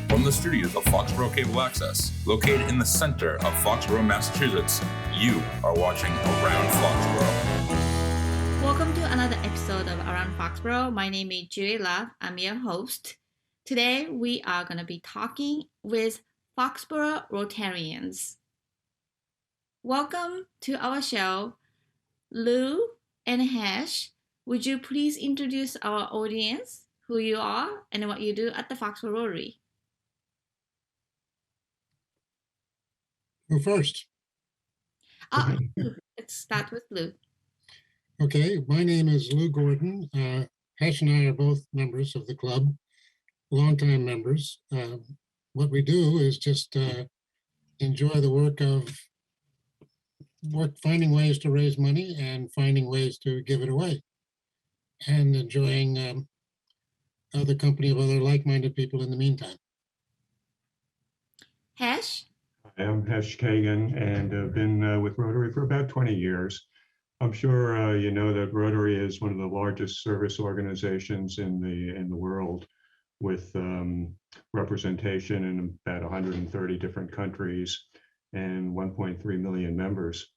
From the studios of Foxborough Cable Access, located in the center of Foxborough, Massachusetts, you are watching Around Foxborough. Welcome to another episode of Around Foxborough. My name is Julie Love. I'm your host. Today we are going to be talking with Foxborough Rotarians. Welcome to our show. Lou and Hash, would you please introduce our audience, who you are, and what you do at the Foxborough Rotary? Who first? Let's start with Lou. Okay, my name is Lou Gordon. Hash and I are both members of the club, longtime members. What we do is just enjoy the work of finding ways to raise money and finding ways to give it away, and enjoying the company of other like-minded people in the meantime. Hash? I'm Hesh Kagan, and I've been with Rotary for about 20 years. I'm sure you know that Rotary is one of the largest service organizations in the world, with representation in about 130 different countries and 1.3 million members.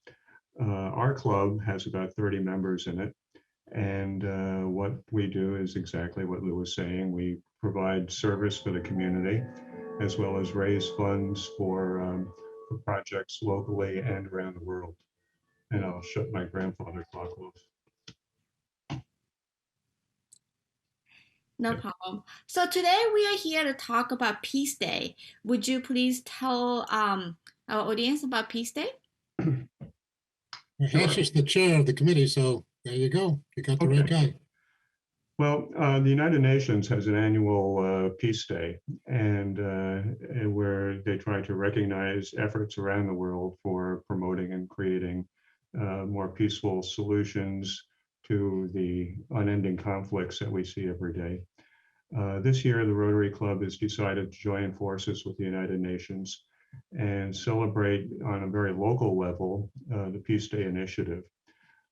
Our club has about 30 members in it, and what we do is exactly what Lou was saying. We provide service for the community, as well as raise funds for projects locally and around the world. And I'll shut my grandfather clock off. No problem. So today we are here to talk about Peace Day. Would you please tell our audience about Peace Day? Hash is the chair of the committee, so there you go. You got the right guy. Well, the United Nations has an annual Peace Day, and where they try to recognize efforts around the world for promoting and creating more peaceful solutions to the unending conflicts that we see every day. This year, the Rotary Club has decided to join forces with the United Nations and celebrate on a very local level the Peace Day initiative.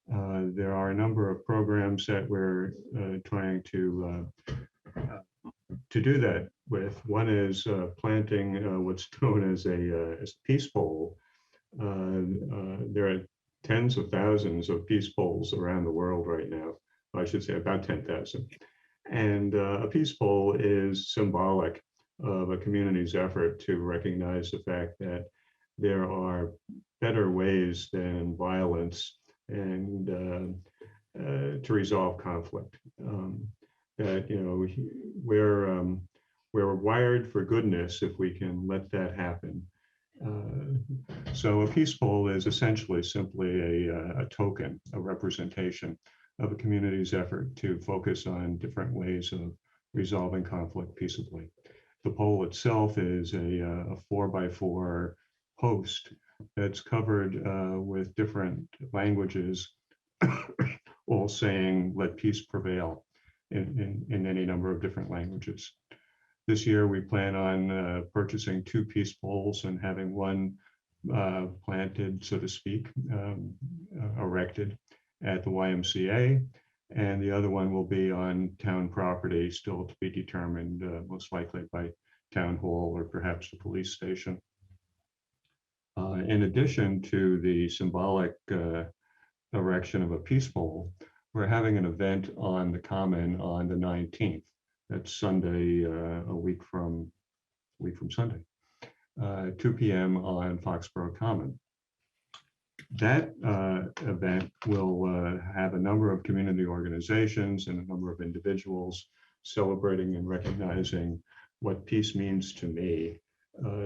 There are a number of programs that we're trying to do that with. One is planting what's known as a peace pole. There are tens of thousands of peace poles around the world right now. I should say about 10,000. And a peace pole is symbolic of a community's effort to recognize the fact that there are better ways than violence and to resolve conflict. That, you know, we're wired for goodness if we can let that happen. So a peace pole is essentially simply a token, a representation of a community's effort to focus on different ways of resolving conflict peaceably. The pole itself is a 4x4 post that's covered with different languages, all saying, "Let peace prevail," in any number of different languages. This year, we plan on purchasing 2 peace poles and having one planted, so to speak, erected at the YMCA, and the other one will be on town property, still to be determined, most likely by town hall or perhaps the police station. In addition to the symbolic erection of a peace pole, we're having an event on the Common on the 19th. That's Sunday, a week from Sunday, 2 p.m. on Foxborough Common. That event will have a number of community organizations and a number of individuals celebrating and recognizing what peace means to me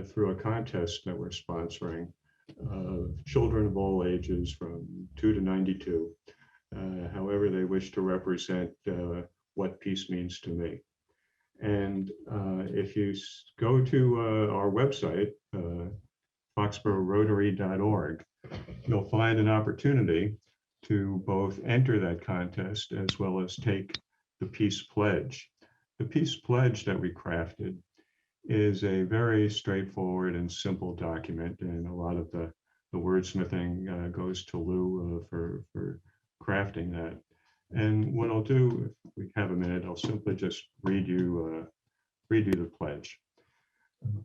through a contest that we're sponsoring of children of all ages from 2 to 92, however they wish to represent what peace means to me. And if you go to our website, foxboroughRotary.org, you'll find an opportunity to both enter that contest as well as take the Peace Pledge. The Peace Pledge that we crafted is a very straightforward and simple document, and a lot of the wordsmithing goes to Lou for crafting that. And what I'll do, if we have a minute, I'll simply just read you the pledge.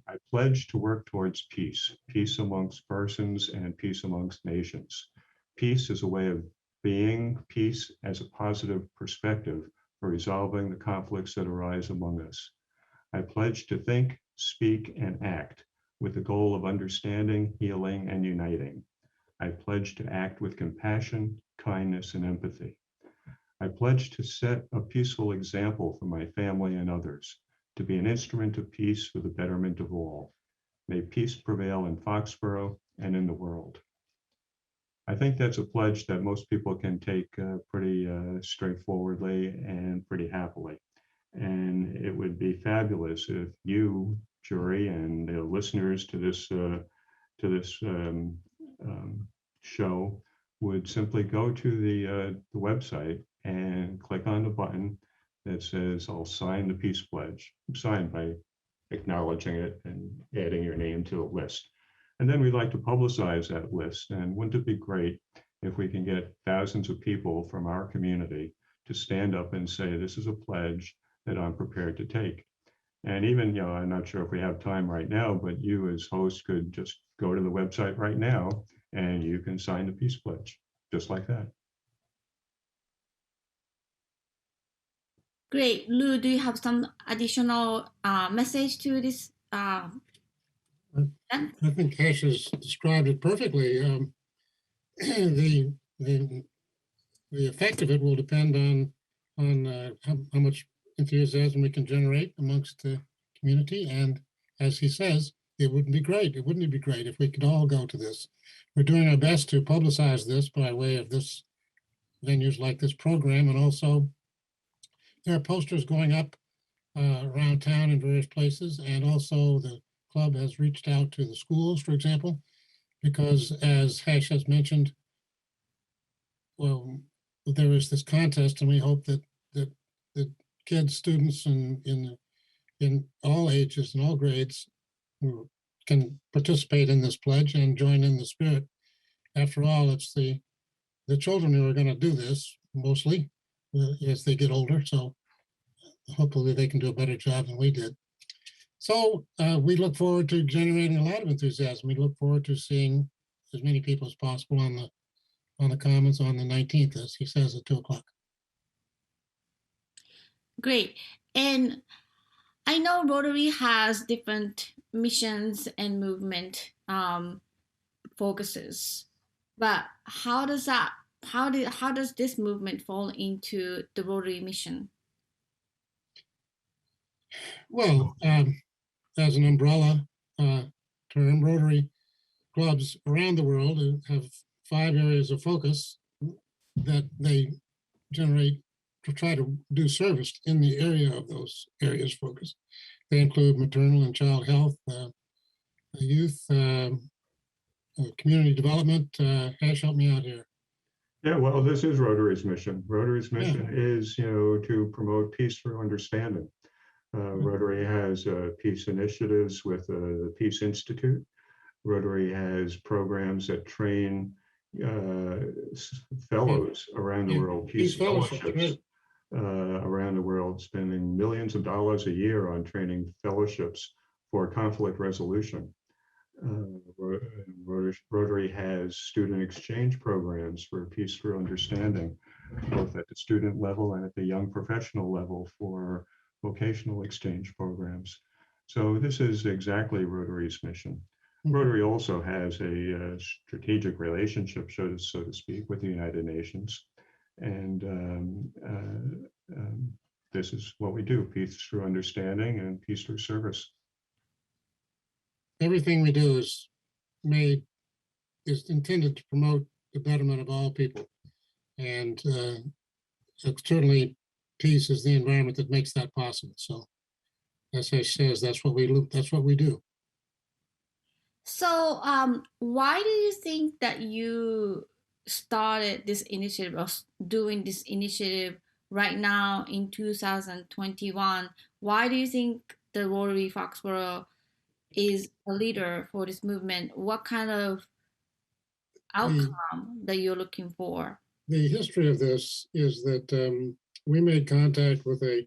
I pledge to work towards peace, peace amongst persons and peace amongst nations. Peace is a way of being, peace as a positive perspective for resolving the conflicts that arise among us. I pledge to think, speak, and act with the goal of understanding, healing, and uniting. I pledge to act with compassion, kindness, and empathy. I pledge to set a peaceful example for my family and others, to be an instrument of peace for the betterment of all. May peace prevail in Foxborough and in the world. I think that's a pledge that most people can take pretty straightforwardly and pretty happily. And it would be fabulous if you, jury, and the listeners to this show would simply go to the website and click on the button that says, I'll sign the peace pledge, signed by acknowledging it and adding your name to a list. And then we'd like to publicize that list. And wouldn't it be great if we can get thousands of people from our community to stand up and say, this is a pledge that I'm prepared to take. And even, I'm not sure if we have time right now, but you as host could just go to the website right now and you can sign the peace pledge, just like that. Great. Lou, do you have some additional message to this? I think Cash has described it perfectly. The effect of it will depend on how much enthusiasm we can generate amongst the community. And as he says, it wouldn't be great. It wouldn't be great if we could all go to this. We're doing our best to publicize this by way of this venues like this program, and also there are posters going up around town in various places, and also the club has reached out to the schools, for example, because as Hash has mentioned, well, there is this contest, and we hope that kids, students, in all ages and all grades can participate in this pledge and join in the spirit. After all, it's the children who are going to do this mostly as they get older. So hopefully they can do a better job than we did. So we look forward to generating a lot of enthusiasm. We look forward to seeing as many people as possible on the Commons on the 19th, as he says, at 2:00. Great. And I know Rotary has different missions and movement focuses, but how does this movement fall into the Rotary mission? Well, as an umbrella term, Rotary clubs around the world have 5 areas of focus that they generate to try to do service in the area of those areas of focus. They include maternal and child health, youth, community development. Hash, help me out here. Yeah, well, this is Rotary's mission. Rotary's mission is, to promote peace through understanding. Rotary has peace initiatives with the Peace Institute. Rotary has programs that train fellows around the world, peace fellowships around the world, spending millions of dollars a year on training fellowships for conflict resolution. Rotary has student exchange programs for peace through understanding, both at the student level and at the young professional level for vocational exchange programs. So this is exactly Rotary's mission. Rotary also has a strategic relationship, so to speak, with the United Nations. And this is what we do: peace through understanding and peace through service. Everything we do is intended to promote the betterment of all people. And certainly peace is the environment that makes that possible. So as I says, that's what we do. So why do you think that you started this initiative or doing this initiative right now in 2021? Why do you think the Rotary Foxborough is a leader for this movement? What kind of outcome that you're looking for? The history of this is that we made contact with an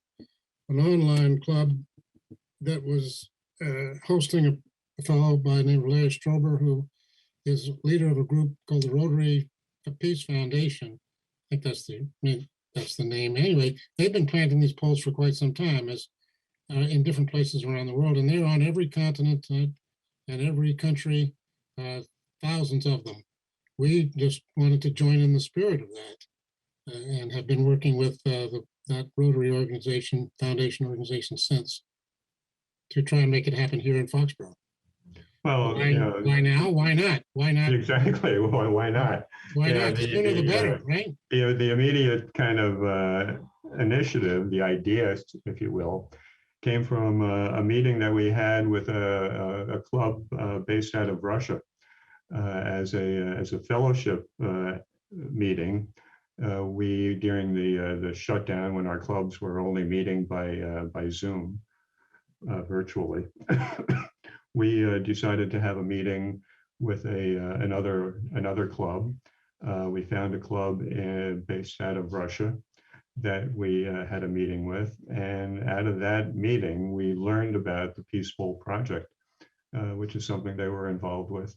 online club that was hosting a fellow by the name of Larry Strober, who is leader of a group called the Rotary Peace Foundation. I think that's the name. Anyway, they've been planting these poles for quite some time, as in different places around the world, and they're on every continent and every country, thousands of them. We just wanted to join in the spirit of that, and have been working with that Rotary organization, foundation organization, since, to try and make it happen here in Foxborough. Well, Why now? Why not? Why not? Exactly. Why not? Why not? The sooner the better, right? The immediate kind of initiative, the idea, if you will, came from a meeting that we had with a club based out of Russia as a fellowship meeting. We, during the shutdown, when our clubs were only meeting by Zoom virtually, we decided to have a meeting with another club. We found a club based out of Russia that we had a meeting with, and out of that meeting, we learned about the Peaceful Project, which is something they were involved with.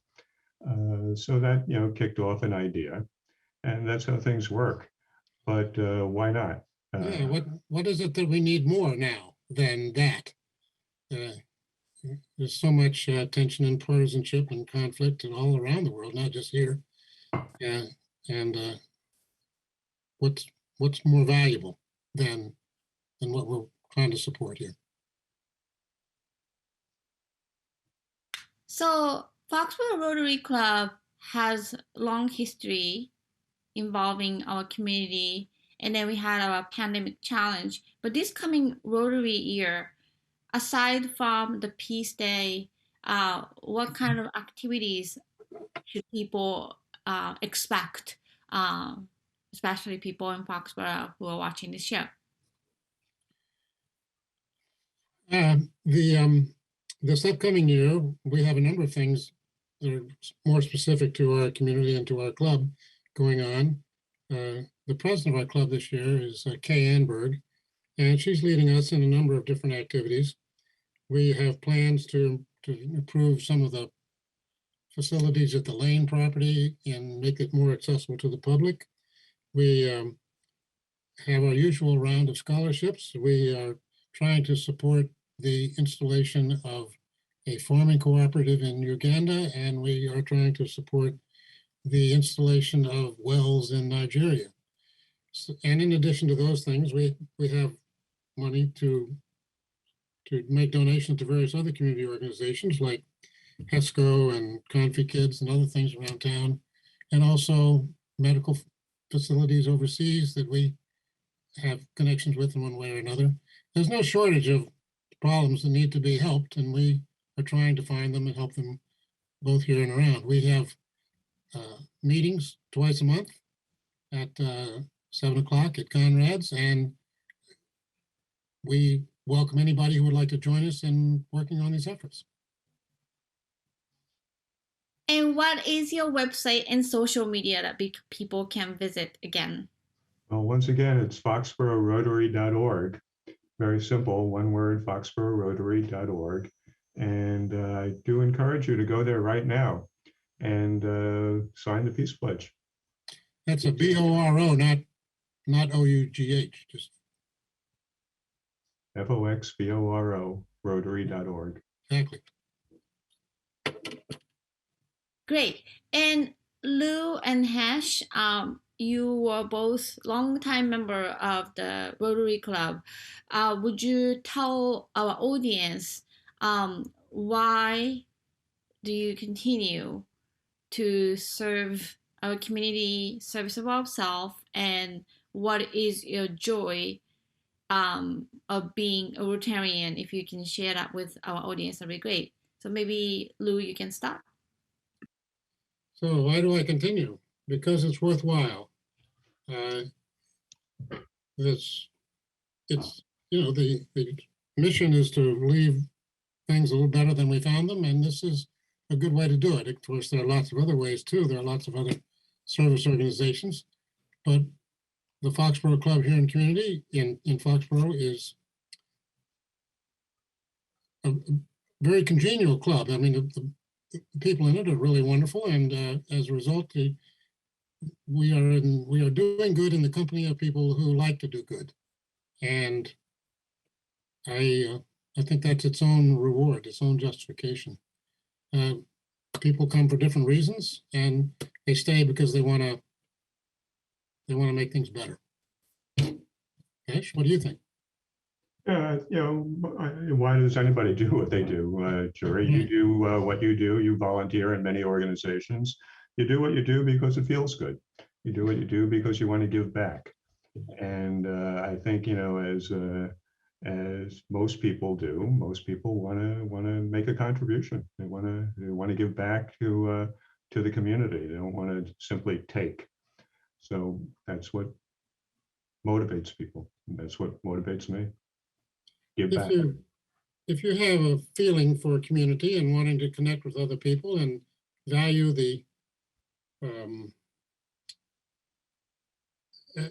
So that kicked off an idea, and that's how things work. But why not? Yeah, what is it that we need more now than that? There's so much tension and partisanship and conflict and all around the world, not just here. And what's more valuable than what we're trying to support here? So Foxborough Rotary Club has long history involving our community, and then we had our pandemic challenge. But this coming Rotary year, aside from the Peace Day, what kind of activities should people expect, especially people in Foxborough who are watching this show? This upcoming year, we have a number of things that are more specific to our community and to our club going on. The president of our club this year is Kay Anberg, and she's leading us in a number of different activities. We have plans to improve some of the facilities at the Lane property and make it more accessible to the public. We have our usual round of scholarships. We are trying to support the installation of a farming cooperative in Uganda, and we are trying to support the installation of wells in Nigeria. So, and in addition to those things, we have money to make donations to various other community organizations like HESCO and Confi Kids and other things around town, and also medical facilities overseas that we have connections with in one way or another. There's no shortage of problems that need to be helped, and we are trying to find them and help them both here and around. We have meetings twice a month at 7 o'clock at Conrad's, and we welcome anybody who would like to join us in working on these efforts. And what is your website and social media that people can visit again? Well, once again, it's foxboroughRotary.org. Very simple, one word, foxboroughRotary.org. And I do encourage you to go there right now and sign the Peace Pledge. That's a BORO, not OUGH, just FOXBORO, Rotary.org. exactly. Great. And Lou and Hash, you were both longtime member of the Rotary Club. Would you tell our audience why do you continue to serve our community, service of ourselves, and what is your joy of being a Rotarian? If you can share that with our audience, that'd be great. So maybe Lou, you can start. So why do I continue? Because it's worthwhile. It's the mission is to leave things a little better than we found them, and this is a good way to do it. Of course, there are lots of other ways too. There are lots of other service organizations, but the Foxborough Club here in community in Foxborough is very congenial club. I mean, the people in it are really wonderful, and as a result, we are doing good in the company of people who like to do good, and I think that's its own reward, its own justification. People come for different reasons, and they stay because they want to make things better. Ash, what do you think? Why does anybody do what they do? Jerry, you do what you do. You volunteer in many organizations. You do what you do because it feels good. You do what you do because you want to give back. And I think, as most people do, most people want to make a contribution. They want to give back to the community. They don't want to simply take. So that's what motivates people. That's what motivates me. Give back. If you have a feeling for a community and wanting to connect with other people and value the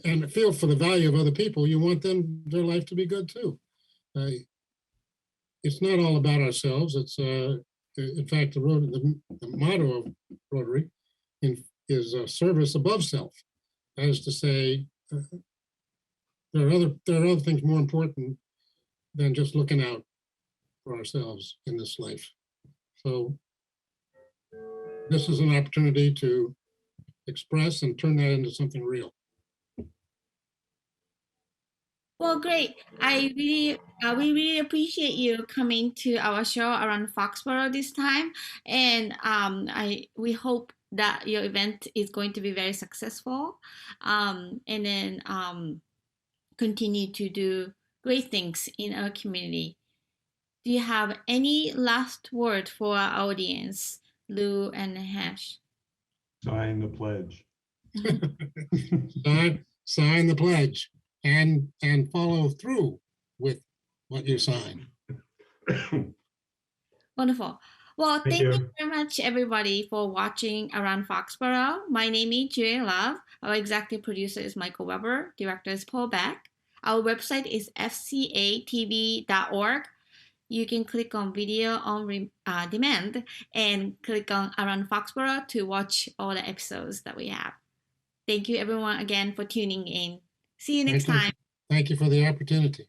and feel for the value of other people, you want their life to be good too. It's not all about ourselves. It's in fact the motto of Rotary is service above self. That is to say, there are other things more important than just looking out for ourselves in this life. So this is an opportunity to express and turn that into something real. Well, great. We really appreciate you coming to our show around Foxborough this time, and we hope that your event is going to be very successful, and then continue to do great things in our community. Do you have any last word for our audience, Lou and Hash? Sign the pledge. Sign the pledge and follow through with what you sign. Wonderful. Well, thank you you very much, everybody, for watching Around Foxborough. My name is Julia Love. Our executive producer is Michael Weber. Director is Paul Beck. Our website is fcatv.org. You can click on video on demand and click on Around Foxborough to watch all the episodes that we have. Thank you, everyone, again for tuning in. See you next time. Thank you for the opportunity.